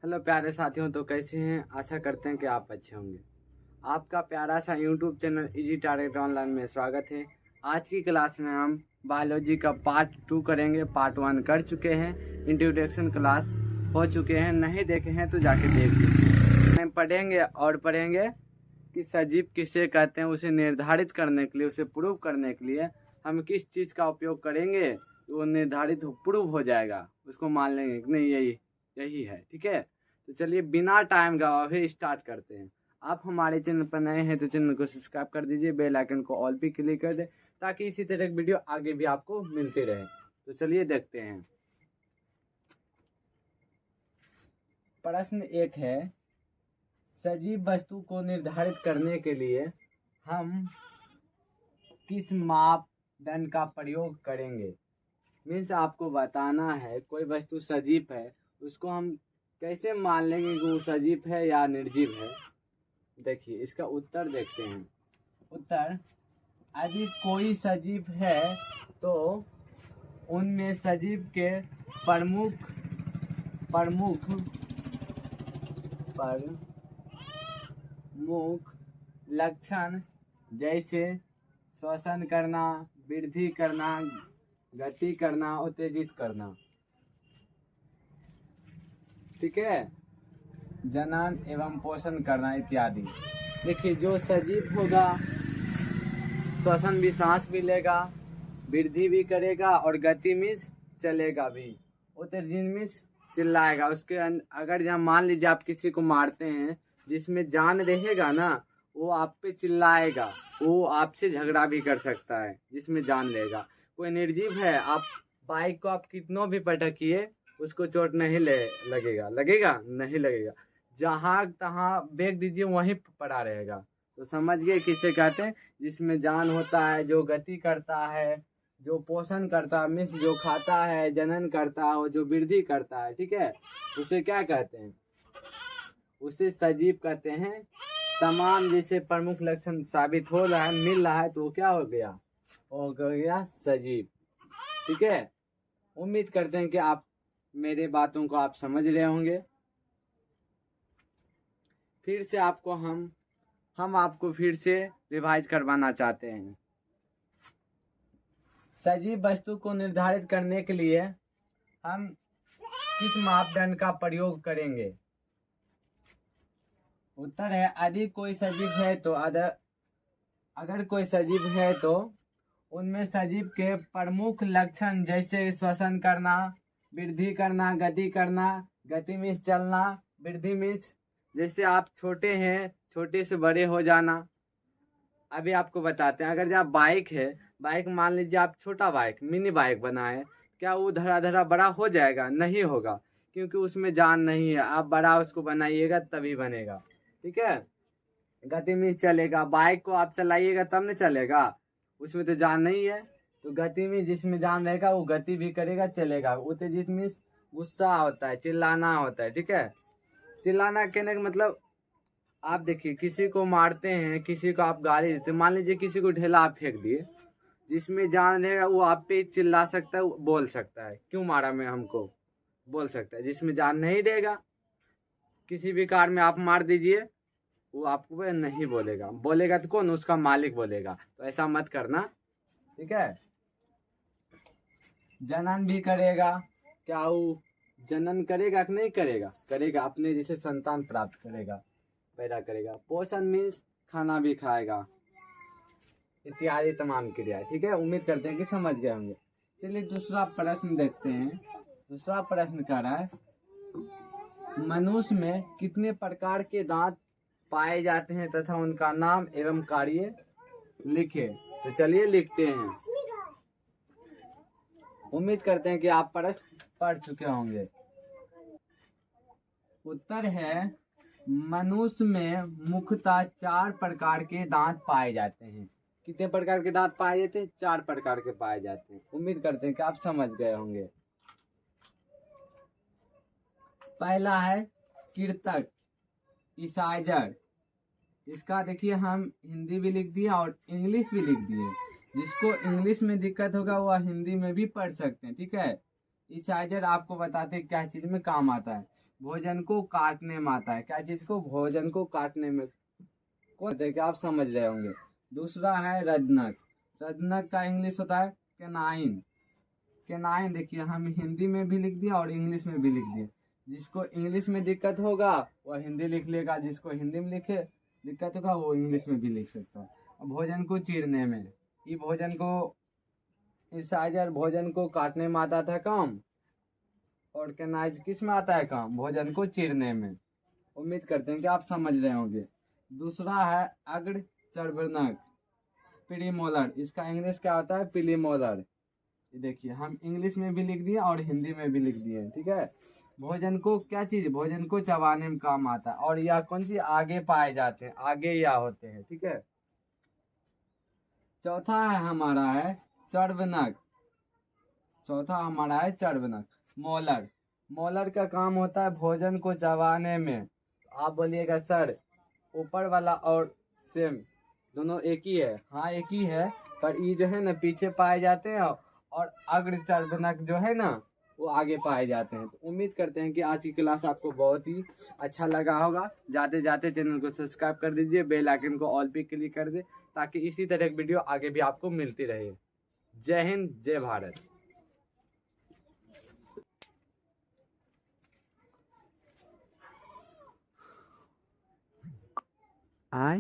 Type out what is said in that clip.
Hello प्यारे साथियों, तो कैसे हैं? आशा करते हैं कि आप अच्छे होंगे। आपका प्यारा सा YouTube channel easy target online में स्वागत है। आज की क्लास में हम बायोलॉजी का पार्ट 2 करेंगे। पार्ट 1 कर चुके हैं, इंट्रोडक्शन क्लास हो चुके हैं। नहीं देखे हैं तो जाके देख लीजिए। पढ़ेंगे और पढ़ेंगे कि सजीव किसे कहते हैं। उसे निर्धारित करने के लिए, उसे प्रूव करने के लिए हम किस चीज़ का उपयोग करेंगे, वो निर्धारित प्रूव हो जाएगा। उसको मान लेंगे कि नहीं यही है। ठीक है, तो चलिए बिना टाइम गवाए स्टार्ट करते हैं। आप हमारे चैनल पर नए हैं तो चैनल को सब्सक्राइब कर दीजिए, बेल आइकन को ऑल पे क्लिक कर दें ताकि इसी तरह की वीडियो आगे भी आपको मिलते रहे। तो चलिए देखते हैं। प्रश्न 1 है, सजीव वस्तु को निर्धारित करने के लिए हम किस मापदंड का प्रयोग करेंगे। मीन्स आपको बताना है कोई वस्तु सजीव है, उसको हम कैसे मान लेंगे कि वो सजीव है या निर्जीव है। देखिए इसका उत्तर देखते हैं। उत्तर, यदि कोई सजीव है तो उनमें सजीव के प्रमुख लक्षण जैसे श्वसन करना, वृद्धि करना, गति करना, उत्तेजित करना, ठीक है, जनन एवं पोषण करना इत्यादि। देखिए जो सजीव होगा श्वसन भी, सांस भी लेगा, वृद्धि भी करेगा और गति में चलेगा भी, उत्तेजित में चिल्लाएगा। उसके अगर जहाँ मान लीजिए आप किसी को मारते हैं, जिसमें जान रहेगा ना, वो आप पे चिल्लाएगा, वो आपसे झगड़ा भी कर सकता है जिसमें जान लेगा। कोई निर्जीव है, आप बाइक को आप कितनों भी पटकिए उसको चोट नहीं लगेगा नहीं लगेगा। जहाँ तहाँ फेंक दीजिए वहीं पड़ा रहेगा। तो समझ गए किसे कहते हैं? जिसमें जान होता है, जो गति करता है, जो पोषण करता है, मीन्स जो खाता है, जनन करता है, जो वृद्धि करता है, ठीक है, उसे क्या कहते हैं? उसे सजीव कहते हैं। तमाम जैसे प्रमुख लक्षण साबित हो रहा है, मिल रहा है, तो क्या हो गया सजीव। ठीक है, उम्मीद करते हैं कि आप मेरे बातों को आप समझ रहे होंगे। फिर से आपको हम आपको फिर से रिवाइज करवाना चाहते हैं। सजीव वस्तु को निर्धारित करने के लिए हम किस मापदंड का प्रयोग करेंगे। उत्तर है, यदि कोई सजीव है तो अगर कोई सजीव है तो उनमें सजीव के प्रमुख लक्षण जैसे श्वसन करना, वृद्धि करना, गति करना, गति में चलना, वृद्धि में, जैसे आप छोटे हैं, छोटे से बड़े हो जाना। अभी आपको बताते हैं, अगर जब बाइक है, बाइक मान लीजिए आप छोटा बाइक, मिनी बाइक बनाए, क्या वो धड़ा बड़ा हो जाएगा? नहीं होगा, क्योंकि उसमें जान नहीं है। आप बड़ा उसको बनाइएगा तभी बनेगा। ठीक है, गति में चलेगा। बाइक को आप चलाइएगा तब न चलेगा, उसमें तो जान नहीं है। तो गति में जिसमें जान रहेगा वो गति भी करेगा, चलेगा। उत्तेजित में गुस्सा होता है, चिल्लाना होता है। ठीक है, चिल्लाना कहने का मतलब, आप देखिए किसी को मारते हैं, किसी को आप गाली देते, मान लीजिए किसी को ढेला आप फेंक दिए, जिसमें जान रहेगा वो आप पे चिल्ला सकता है, बोल सकता है क्यों मारा मैं हमको, बोल सकता है। जिसमें जान नहीं रहेगा, किसी भी कार में आप मार दीजिए, वो आपको नहीं बोलेगा तो कौन? उसका मालिक बोलेगा। तो ऐसा मत करना। ठीक है, जनन भी करेगा, क्या वो जनन करेगा कि नहीं करेगा? करेगा, अपने जैसे संतान प्राप्त करेगा, पैदा करेगा। पोषण मीन्स खाना भी खाएगा, इत्यादि तमाम क्रियाएं। ठीक है, उम्मीद करते हैं कि समझ गए होंगे। चलिए दूसरा प्रश्न देखते हैं। दूसरा प्रश्न कह रहा है, मनुष्य में कितने प्रकार के दांत पाए जाते हैं तथा उनका नाम एवं कार्य लिखे। तो चलिए लिखते हैं। उम्मीद करते हैं कि आप प्रश्न पढ़ चुके होंगे। उत्तर है, मनुष्य में मुख्यतः 4 प्रकार के दांत पाए जाते हैं। कितने प्रकार के दांत पाए जाते हैं? 4 प्रकार के पाए जाते हैं। उम्मीद करते हैं कि आप समझ गए होंगे। पहला है कीर्तक, इंसाइजर। इसका देखिए हम हिंदी भी लिख दिए और इंग्लिश भी लिख दिए। जिसको इंग्लिश में दिक्कत होगा वह हिंदी में भी पढ़ सकते हैं। ठीक है, इंसाइजर आपको बताते हैं क्या चीज में काम आता है। भोजन को काटने में आता है। क्या चीज को? भोजन को काटने में। कौन है कि आप समझ रहे होंगे। दूसरा है रजनक। रजनक का इंग्लिश होता है कैनाइन। कैनाइन देखिए हम हिंदी में भी लिख दिए और इंग्लिश में भी लिख दिए। जिसको इंग्लिश में दिक्कत होगा वह हिंदी लिख लेगा, जिसको हिंदी में लिखे दिक्कत होगा वो इंग्लिश में भी लिख सकता है। अब भोजन को चीरने में, ये भोजन को इंसाइजर भोजन को काटने में आता था काम, और कैनाइज किस में आता है काम? भोजन को चीरने में। उम्मीद करते हैं कि आप समझ रहे होंगे। दूसरा है अग्र चर्वनक प्रीमोलर। इसका इंग्लिश क्या होता है? प्रीमोलर। ये देखिए हम इंग्लिश में भी लिख दिए और हिंदी में भी लिख दिए, ठीक है। भोजन को क्या चीज? भोजन को चबाने में काम आता है। और यह कौन सी? आगे पाए जाते हैं, आगे या होते हैं, ठीक है। चौथा है हमारा है चर्वनक। चौथा हमारा है चर्वनक मोलर। मोलर का काम होता है भोजन को चबाने में। आप बोलिएगा सर ऊपर वाला और सेम दोनों एक ही है। हाँ एक ही है, पर ये जो है ना पीछे पाए जाते हैं और अग्र चर्वनक जो है ना वो आगे पाए जाते हैं। तो उम्मीद करते हैं कि आज की क्लास आपको बहुत ही अच्छा लगा होगा। जाते जाते चैनल को सब्सक्राइब कर दीजिए, बेल आइकन को ऑल पे क्लिक कर दे, ताकि इसी तरह की वीडियो आगे भी आपको मिलती रहे। जय हिंद, जय भारत। आए